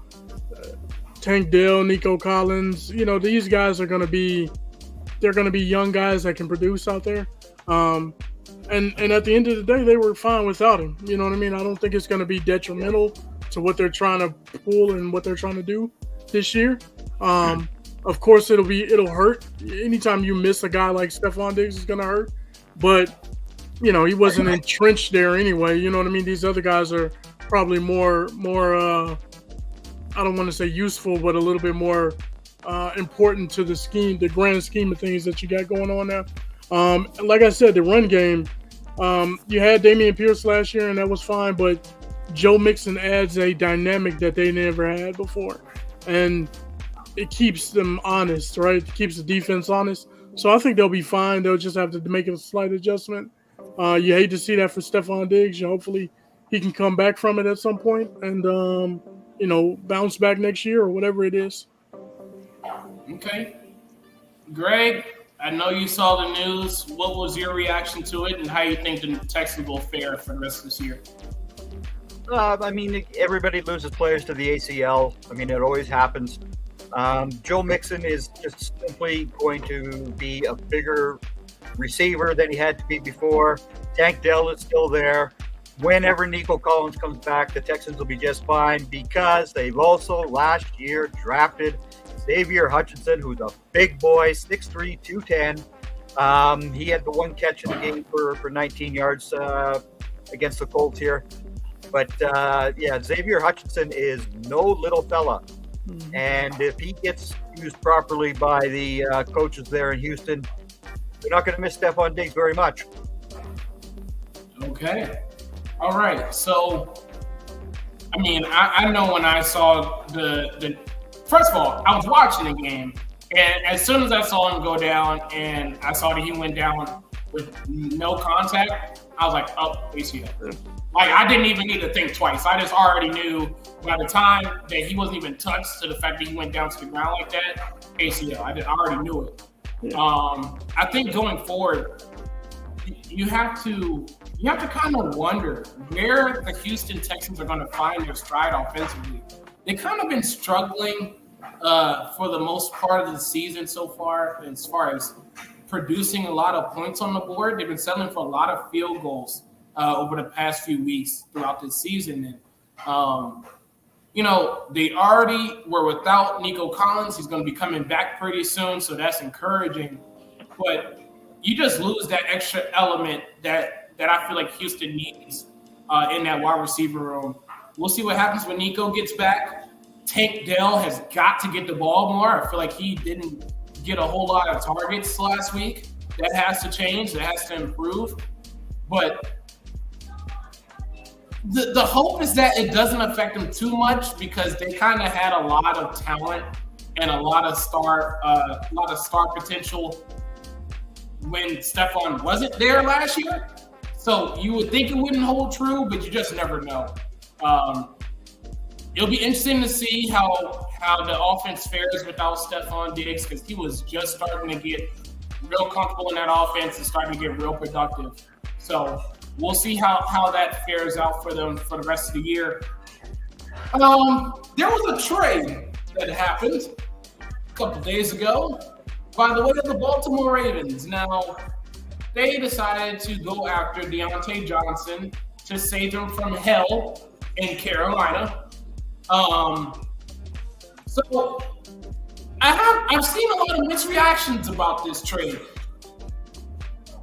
Tank Dell, Nico Collins. These guys are going to be young guys that can produce out there. And at the end of the day, they were fine without him. You know what I mean? I don't think it's going to be detrimental to what they're trying to pull and what they're trying to do this year. Of course, it'll hurt. Anytime you miss a guy like Stephon Diggs, is going to hurt. But he wasn't entrenched there anyway. You know what I mean? These other guys are probably more. I don't want to say useful, but a little bit more important to the grand scheme of things that you got going on now. Like I said, the run game. You had Dameon Pierce last year, and that was fine. But Joe Mixon adds a dynamic that they never had before. And it keeps them honest, right? It keeps the defense honest. So I think they'll be fine. They'll just have to make a slight adjustment. You hate to see that for Stephon Diggs. Hopefully he can come back from it at some point and, bounce back next year or whatever it is. Okay. Greg, I know you saw the news. What was your reaction to it, and how you think the Texans will fare for the rest of this year? Everybody loses players to the ACL. It always happens. Joe Mixon is just simply going to be a bigger receiver than he had to be before. Tank Dell is still there. Whenever Nico Collins comes back, the Texans will be just fine because they've also last year drafted Xavier Hutchinson, who's a big boy, 6'3", 210. He had the one catch in the game for 19 yards against the Colts here. But, Xavier Hutchinson is no little fella. And if he gets used properly by the coaches there in Houston, they're not going to miss Stephon Diggs very much. Okay. All right. So, I know when I saw the first of all, I was watching the game, and as soon as I saw him go down and I saw that he went down with no contact, I was like, oh, ACL. Like, I didn't even need to think twice. I just already knew by the time that he wasn't even touched to the fact that he went down to the ground like that, ACL. I already knew it. I think going forward, you have to kind of wonder where the Houston Texans are going to find their stride offensively. They've kind of been struggling for the most part of the season so far as producing a lot of points on the board. They've been settling for a lot of field goals over the past few weeks throughout this season. And, they already were without Nico Collins. He's going to be coming back pretty soon, so that's encouraging. But you just lose that extra element that I feel like Houston needs in that wide receiver room. We'll see what happens when Nico gets back. Tank Dell has got to get the ball more. I feel like he didn't get a whole lot of targets last week. That has to change. That has to improve. But the hope is that it doesn't affect them too much because they kind of had a lot of talent and a lot of star potential when Stephon wasn't there last year. So you would think it wouldn't hold true, but you just never know. It'll be interesting to see how the offense fares without Stephon Diggs because he was just starting to get real comfortable in that offense and starting to get real productive. So we'll see how that fares out for them for the rest of the year. There was a trade that happened a couple days ago by the way of the Baltimore Ravens. Now, they decided to go after Deontay Johnson to save him from hell in Carolina. So I've seen a lot of mixed reactions about this trade.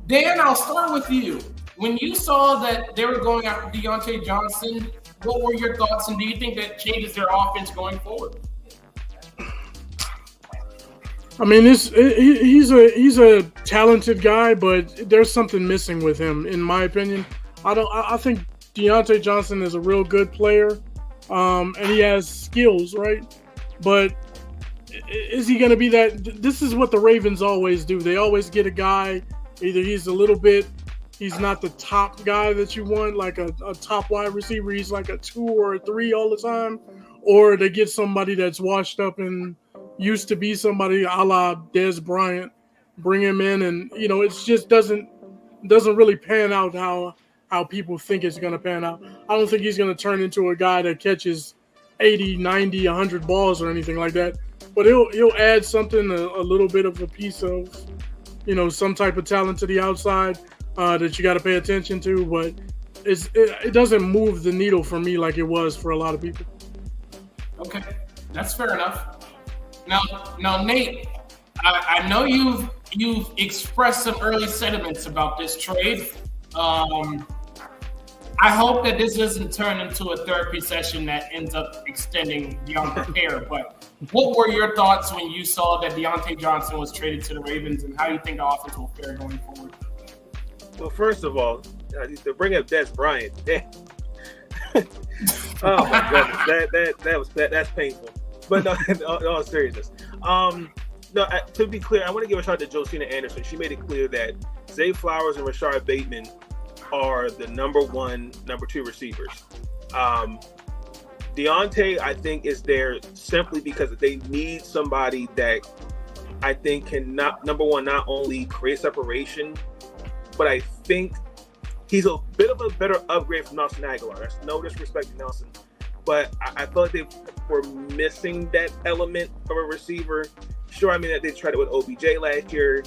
Dan, I'll start with you. When you saw that they were going after Deontay Johnson, what were your thoughts, and do you think that changes their offense going forward? He's a talented guy, but there's something missing with him, in my opinion. I think Deontay Johnson is a real good player, and he has skills, right? But is he going to be that? This is what the Ravens always do. They always get a guy. Either he's not the top guy that you want, like a top wide receiver. He's like a 2 or a 3 all the time, or they get somebody that's washed up and used to be somebody a la Dez Bryant, bring him in, and it just doesn't really pan out how people think it's going to pan out. I don't think he's going to turn into a guy that catches 80, 90, 100 balls or anything like that. But he'll add something, a little bit of a piece of, some type of talent to the outside that you got to pay attention to. But it doesn't move the needle for me like it was for a lot of people. Okay, that's fair enough. Now, Nate, I know you've expressed some early sentiments about this trade. I hope that this doesn't turn into a therapy session that ends up extending beyond repair. But what were your thoughts when you saw that Deontay Johnson was traded to the Ravens, and how do you think the offense will fare going forward? Well, first of all, to bring up Dez Bryant, Oh my goodness, that's painful. But no, in all seriousness, no. To be clear, I want to give a shout out to Josina Anderson. She made it clear that Zay Flowers and Rashard Bateman are the number 1, number 2 receivers. Deontay, I think, is there simply because they need somebody that I think can number one, not only create separation, but I think he's a bit of a better upgrade from Nelson Aguilar. That's no disrespect to Nelson, but I felt like they were missing that element of a receiver. Sure, I mean that they tried it with OBJ last year.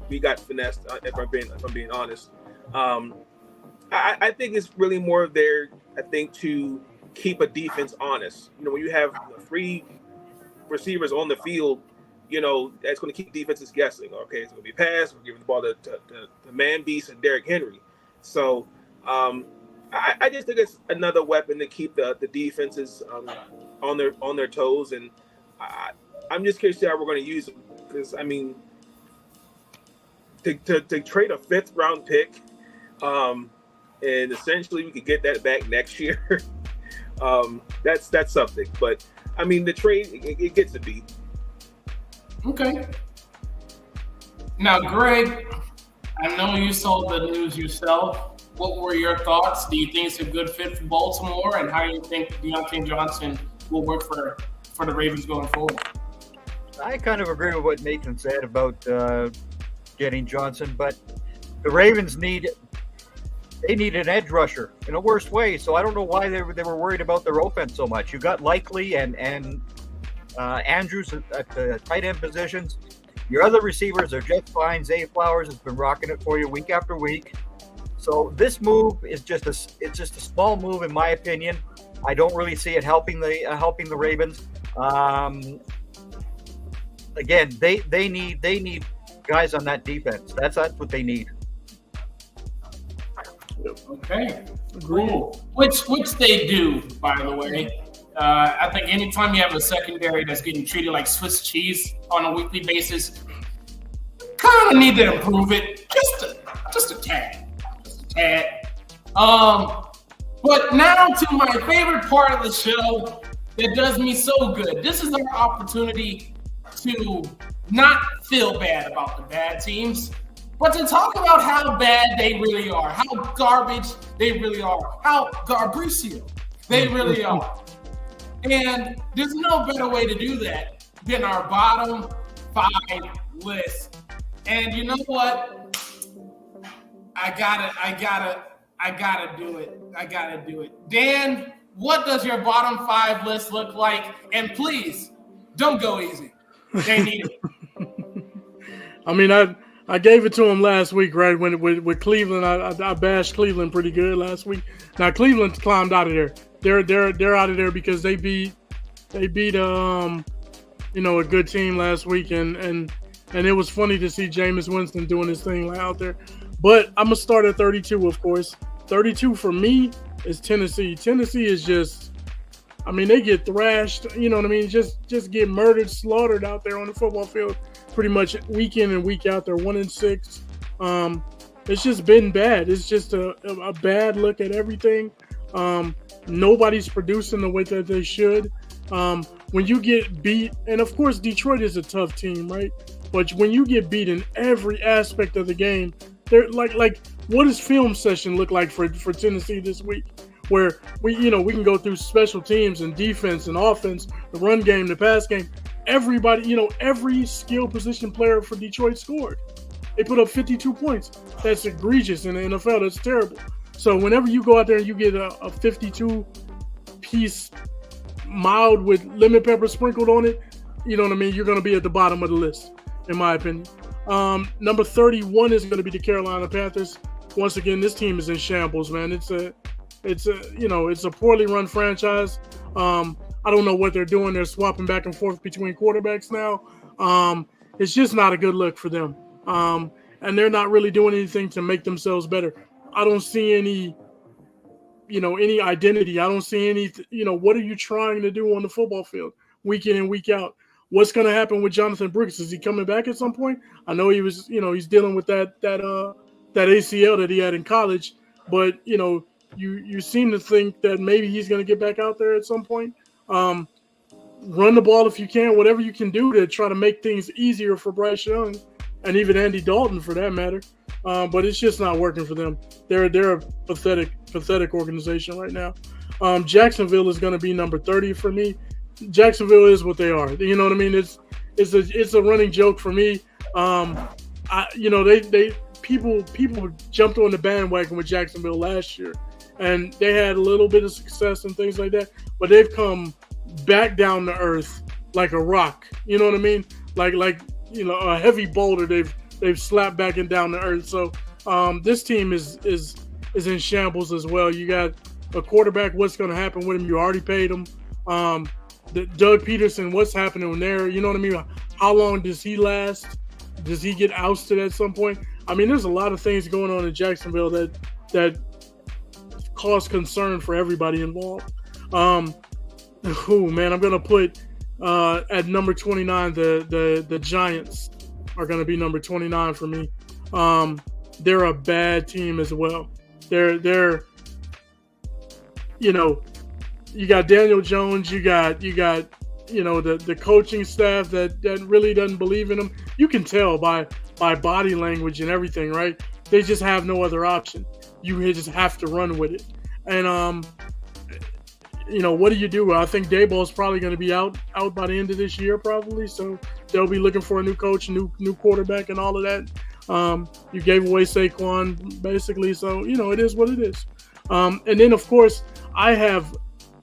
We got finessed, if I'm being honest. I think it's really more there, I think, to keep a defense honest. When you have 3 receivers on the field, that's going to keep defenses guessing. Okay, it's going to be pass. We're giving the ball to Man Beast and Derrick Henry. So I just think it's another weapon to keep the defenses on their toes. And I'm just curious to see how we're going to use them. Because, I mean, to trade a 5th round pick, and essentially we could get that back next year. That's something. But I mean, the trade it gets to be. Okay. Now, Greg, I know you saw the news yourself. What were your thoughts? Do you think it's a good fit for Baltimore, and how do you think Deontay Johnson will work for the Ravens going forward? I kind of agree with what Nathan said about getting Johnson, but the Ravens need an edge rusher in a worse way. So I don't know why they were worried about their offense so much. You got Likely and Andrews at the tight end positions. Your other receivers are just fine. Zay Flowers has been rocking it for you week after week. So this move is just a small move in my opinion. I don't really see it helping the Ravens. Again, they need guys on that defense. That's what they need. Okay, cool. Which they do, by the way. I think anytime you have a secondary that's getting treated like Swiss cheese on a weekly basis, kind of need to improve it just a tad. But now to my favorite part of the show that does me so good. This is our opportunity to not feel bad about the bad teams, but to talk about how bad they really are, how garbage they really are, how garbricio they really are. And there's no better way to do that than our bottom 5 list. And you know what? I gotta do it. Dan, what does your bottom 5 list look like? And please, don't go easy. They need it. I mean, I gave it to him last week, right? When with Cleveland, I bashed Cleveland pretty good last week. Now Cleveland climbed out of there. They're out of there because they beat a good team last week, and it was funny to see Jameis Winston doing his thing out there. But I'm gonna start at 32, of course. 32 for me is Tennessee. Tennessee is just, I mean, they get thrashed. You know what I mean? Just get murdered, slaughtered out there on the football field, pretty much week in and week out. They're 1-6. It's just been bad. It's just a bad look at everything. Nobody's producing the way that they should. When you get beat, and of course Detroit is a tough team, right? But when you get beat in every aspect of the game, they're like what does film session look like for Tennessee this week? Where we can go through special teams and defense and offense, the run game, the pass game. Everybody, every skill position player for Detroit scored. They put up 52 points. That's egregious in the NFL. That's terrible. So whenever you go out there and you get a 52-piece mild with lemon pepper sprinkled on it, you know what I mean? You're going to be at the bottom of the list, in my opinion. Number 31 is going to be the Carolina Panthers. Once again, this team is in shambles, man. It's a poorly run franchise. I don't know what they're doing. They're swapping back and forth between quarterbacks now. It's just not a good look for them. And they're not really doing anything to make themselves better. I don't see any identity. I don't see any, what are you trying to do on the football field week in and week out? What's going to happen with Jonathan Brooks? Is he coming back at some point? I know he was, he's dealing with that ACL that he had in college, but, you seem to think that maybe he's going to get back out there at some point. Run the ball if you can, whatever you can do to try to make things easier for Bryce Young and even Andy Dalton for that matter. But it's just not working for them. They're a pathetic organization right now. Jacksonville is going to be number 30 for me. Jacksonville is what they are. You know what I mean? It's a running joke for me. People jumped on the bandwagon with Jacksonville last year, and they had a little bit of success and things like that. But they've come back down to earth like a rock. You know what I mean? Like a heavy boulder. They've slapped back and down to earth. So this team is in shambles as well. You got a quarterback. What's going to happen with him? You already paid him. Doug Peterson. What's happening there? You know what I mean? How long does he last? Does he get ousted at some point? I mean, there's a lot of things going on in Jacksonville that cause concern for everybody involved. I'm going to put at number 29 the Giants are going to be number 29 for me. They're a bad team as well. They're you got Daniel Jones, you got the coaching staff that really doesn't believe in them. You can tell by body language and everything, right? They just have no other option. You just have to run with it. And what do you do? I think Daboll's probably going to be out by the end of this year, probably. So they'll be looking for a new coach, new quarterback, and all of that. You gave away Saquon, basically. So it is what it is. And then, of course, I have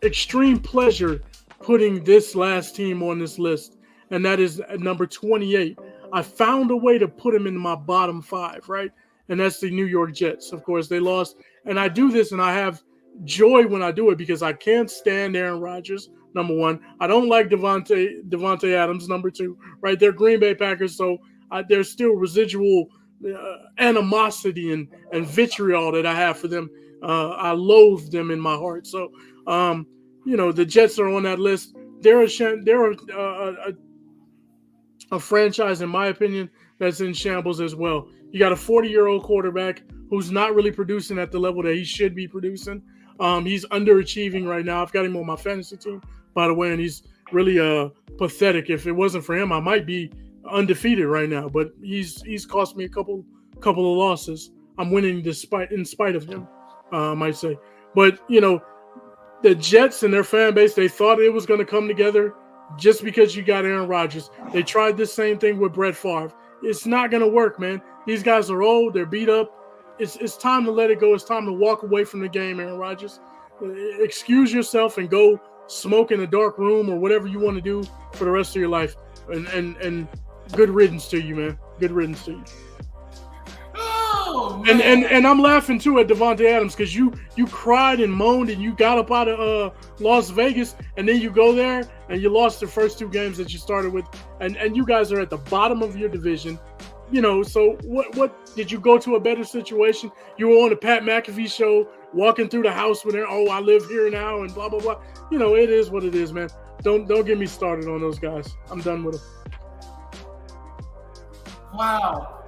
extreme pleasure putting this last team on this list, and that is at number 28. I found a way to put them in my bottom 5, right? And that's the New York Jets. Of course, they lost. And I do this, and I have joy when I do it because I can't stand Aaron Rodgers, number 1. I don't like Devontae Adams, number 2, right? They're Green Bay Packers, so there's still residual animosity and vitriol that I have for them. I loathe them in my heart. So, the Jets are on that list. They're a franchise, in my opinion, that's in shambles as well. You got a 40-year-old quarterback who's not really producing at the level that he should be producing. He's underachieving right now. I've got him on my fantasy team, by the way, and he's really pathetic. If it wasn't for him, I might be undefeated right now. But he's cost me a couple of losses. I'm winning in spite of him, I might say. But the Jets and their fan base, they thought it was going to come together just because you got Aaron Rodgers. They tried the same thing with Brett Favre. It's not going to work, man. These guys are old. They're beat up. It's time to let it go. It's time to walk away from the game, Aaron Rodgers. Excuse yourself and go smoke in a dark room or whatever you want to do for the rest of your life. And good riddance to you, man. Good riddance to you. Oh, and I'm laughing too at Devontae Adams because you cried and moaned and you got up out of Las Vegas and then you go there and you lost the first 2 games that you started with and you guys are at the bottom of your division. So what did you go to a better situation? You were on the Pat McAfee show, walking through the house with her. Oh, I live here now, and blah blah blah. It is what it is, man. Don't get me started on those guys. I'm done with them. Wow.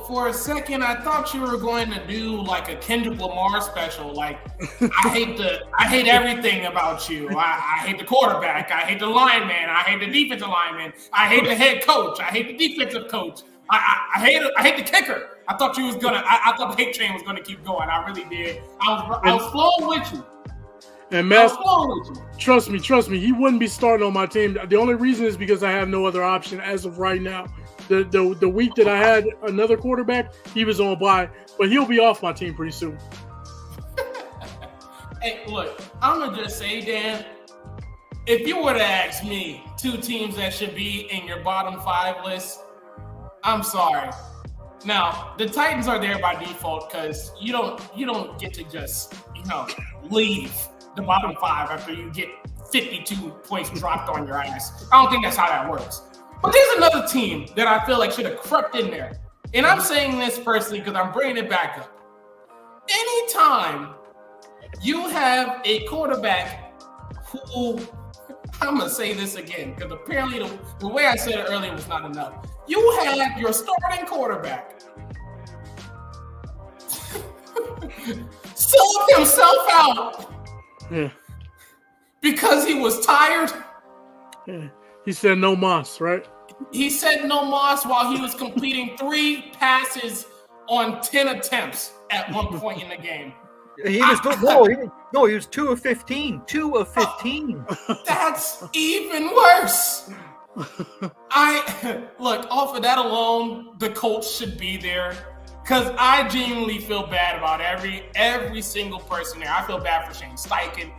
For a second, I thought you were going to do like a Kendrick Lamar special. Like, I hate everything about you. I hate the quarterback. I hate the lineman. I hate the defensive lineman. I hate the head coach. I hate the defensive coach. I hate the kicker. I thought you was gonna. I thought the hate train was gonna keep going. I really did. I was flowing with you. And Matt, trust me, he wouldn't be starting on my team. The only reason is because I have no other option as of right now. The week that I had another quarterback, he was on bye, but he'll be off my team pretty soon. Hey, look, I'm gonna just say, Dan, if you were to ask me 2 teams that should be in your bottom 5 list, I'm sorry. Now, the Titans are there by default because you don't get to just leave the bottom 5 after you get 52 points dropped on your ass. I don't think that's how that works. But there's another team that I feel like should have crept in there. And I'm saying this personally because I'm bringing it back up. Anytime you have a quarterback who, I'm going to say this again because apparently the way I said it earlier was not enough. You have your starting quarterback sold himself out Yeah. because he was tired. Yeah. He said no mas, right? He said no mas while he was completing 3 passes on 10 attempts at one point in the game. He was he was 2 of 15. 2 of 15. That's even worse. Look, off of that alone, the coach should be there. Because I genuinely feel bad about every single person there. I feel bad for Shane Steichen.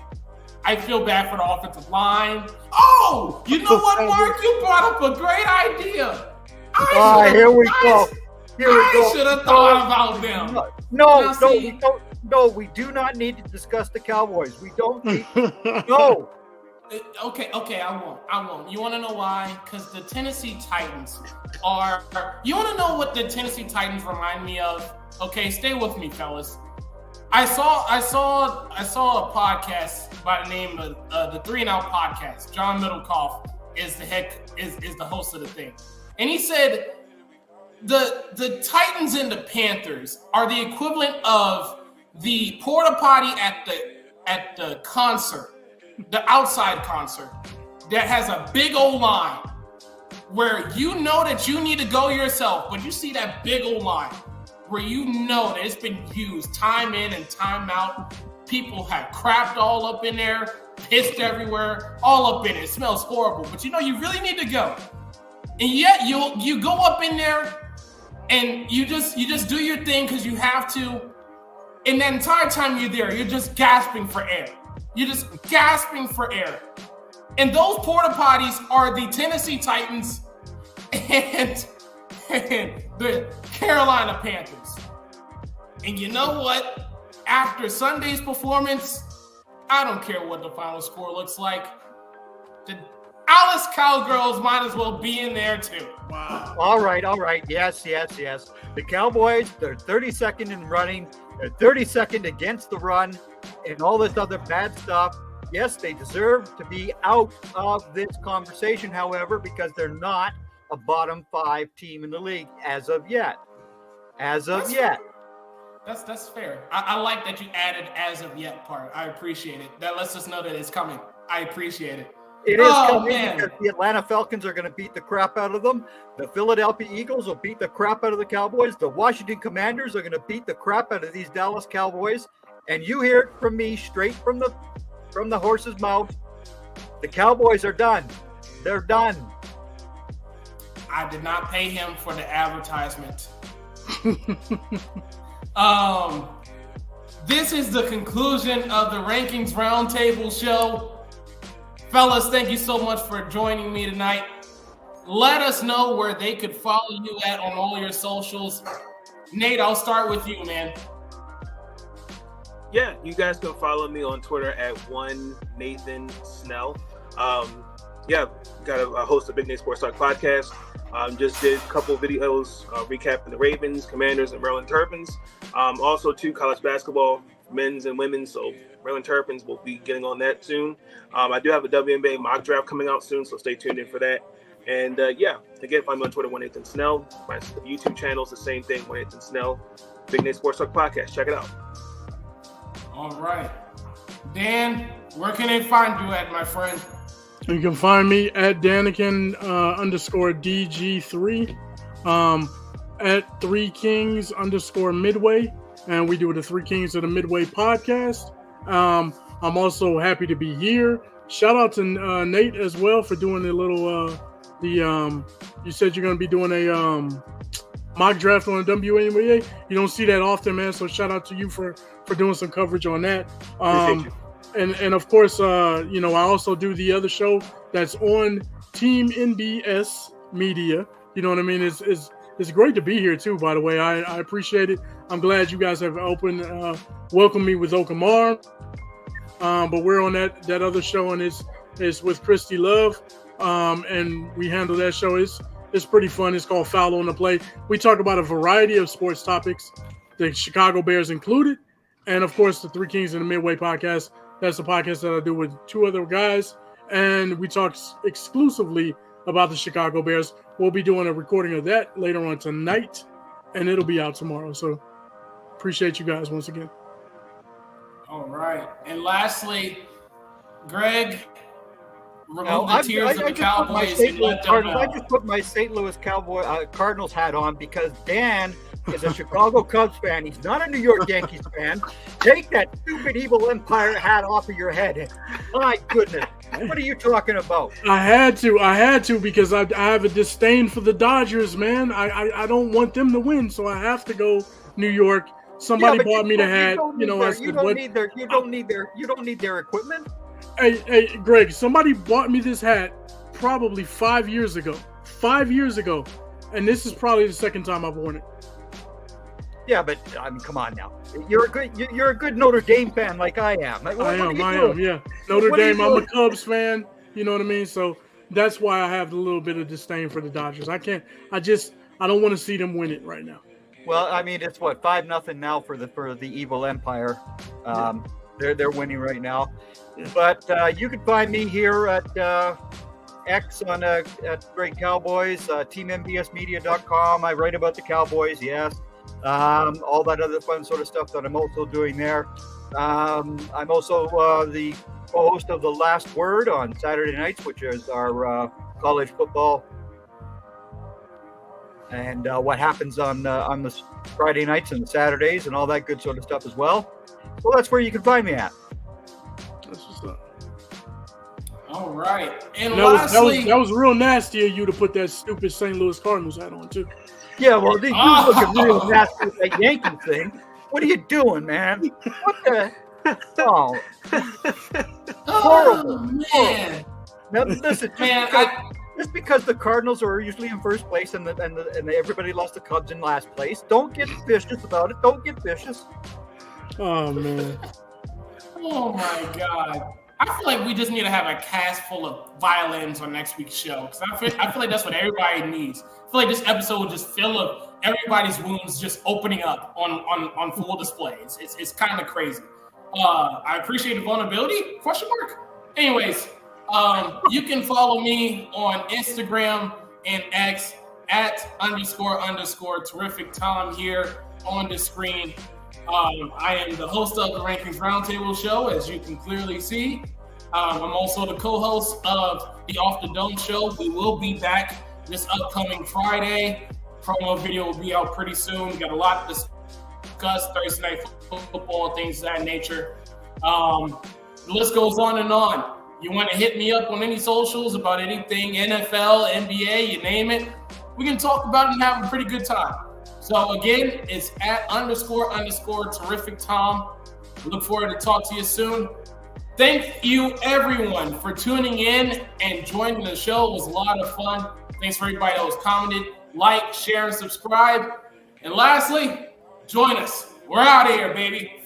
I feel bad for the offensive line. Oh, you know what, Mark? You brought up a great idea. Here we go. I should have thought about them. No, we do not need to discuss the Cowboys. We don't need no. Okay, I won't. You want to know why? Because the Tennessee Titans are. You want to know what the Tennessee Titans remind me of? Okay, stay with me, fellas. I saw a podcast by the name of the 3 and Out podcast. John Middlecoff is the host of the thing, and he said the Titans and the Panthers are the equivalent of the porta potty at the concert. The outside concert that has a big old line where you know that you need to go yourself, but you see that big old line where you know that it's been used time in and time out. People have crapped all up in there, pissed everywhere, all up in it. It smells horrible, but you know you really need to go. And yet you go up in there and you just do your thing because you have to. And the entire time you're there, you're just gasping for air. You're just gasping for air. And those porta potties are the Tennessee Titans and the Carolina Panthers. And you know what? After Sunday's performance, I don't care what the final score looks like. The Alice Cowgirls might as well be in there too. Wow. All right. Yes. The Cowboys, they're 32nd in running. They're 32nd against the run and all this other bad stuff. Yes, they deserve to be out of this conversation, however, because they're not a bottom 5 team in the league as of yet. That's fair. I like that you added "as of yet" part. I appreciate it. That lets us know that it's coming. I appreciate it. It is coming because the Atlanta Falcons are going to beat the crap out of them. The Philadelphia Eagles will beat the crap out of the Cowboys. The Washington Commanders are going to beat the crap out of these Dallas Cowboys. And you hear it from me straight from the horse's mouth. The Cowboys are done. They're done. I did not pay him for the advertisement. This is the conclusion of the Rankings Roundtable show. Fellas, thank you so much for joining me tonight. Let us know where they could follow you at on all your socials. Nate, I'll start with you, man. Yeah, you guys can follow me on Twitter at @1NathanSnell. Got a host of Big Nate Sports Talk podcast. Just did a couple of videos recapping the Ravens, Commanders, and Maryland Terrapins. Also, 2 college basketball, men's and women's. So Maryland Terrapins will be getting on that soon. I do have a WNBA mock draft coming out soon, so stay tuned in for that. And again, find me on Twitter, @1NathanSnell. My YouTube channel is the same thing, @1NathanSnell. Big Nate Sports Talk podcast. Check it out. All right. Dan, where can they find you at, my friend? You can find me at Daniken _DG3, at 3Kings _Midway, and we do the 3 Kings of the Midway podcast. I'm also happy to be here. Shout out to Nate as well for doing the little you said you're going to be doing a mock draft on the WNBA. You don't see that often, man, so shout out to you for doing some coverage on that. And of course, I also do the other show that's on Team NBS Media. You know what I mean? It's great to be here too, by the way. I appreciate it. I'm glad you guys have welcomed me with open arms. But we're on that other show, and it's with Christy Love. And we handle that show. It's pretty fun. It's called Foul on the Play. We talk about a variety of sports topics, the Chicago Bears included, and of course the 3 Kings in the Midway podcast. That's a podcast that I do with 2 other guys, and we talk exclusively about the Chicago Bears. We'll be doing a recording of that later on tonight, and it'll be out tomorrow. So appreciate you guys once again. All right. And lastly, Greg, remove Now, the tears of the Cowboys and let them I just put my St. Louis Cardinals hat on because Dan is a Chicago Cubs fan. He's not a New York Yankees fan. Take that stupid evil empire hat off of your head. My goodness. What are you talking about? I had to because I have a disdain for the Dodgers, man. I don't want them to win, so I have to go New York. Somebody bought me the hat. You don't need their equipment. Hey, Greg, somebody bought me this hat probably 5 years ago. 5 years ago. And this is probably the second time I've worn it. Yeah, but I mean, come on now. You're a good Notre Dame fan like I am. I am, yeah. Notre Dame, I'm a Cubs fan. You know what I mean? So that's why I have a little bit of disdain for the Dodgers. I don't want to see them win it right now. Well, I mean, it's 5-0 now for the evil empire. They're winning right now. But you can find me here at X at Great Cowboys, teammbsmedia.com. I write about the Cowboys, yes. All that other fun sort of stuff that I'm also doing there. I'm also the co-host of The Last Word on Saturday nights, which is our college football and what happens on the Friday nights and Saturdays and all that good sort of stuff as well. So that's where you can find me at. That's what's up. All right. And that was real nasty of you to put that stupid St. Louis Cardinals hat on, too. Yeah, well, you looking real nasty with that Yankee thing. What are you doing, man? What the? Oh, horrible, man. Now, listen, just because the Cardinals are usually in first place and everybody lost the Cubs in last place, don't get vicious about it. Don't get vicious. Oh, man. Oh, my God. I feel like we just need to have a cast full of violins on next week's show. Because I feel like that's what everybody needs. I feel like this episode will just fill up everybody's wounds just opening up on full displays. It's kind of crazy. I appreciate the vulnerability? Question mark. Anyways, you can follow me on Instagram and X at _ terrific Tom here on the screen. I am the host of the Rankings Roundtable show, as you can clearly see. I'm also the co-host of the Off the Dome show. We will be back this upcoming Friday. Promo video will be out pretty soon. We got a lot to discuss, Thursday night football, things of that nature. The list goes on and on. You want to hit me up on any socials about anything NFL, NBA, you name it. We can talk about it and have a pretty good time. So again, it's at _ terrific Tom. Look forward to talk to you soon. Thank you everyone for tuning in and joining the show. It was a lot of fun. Thanks for everybody that was commented. Like, share, and subscribe. And lastly, join us. We're out of here, baby.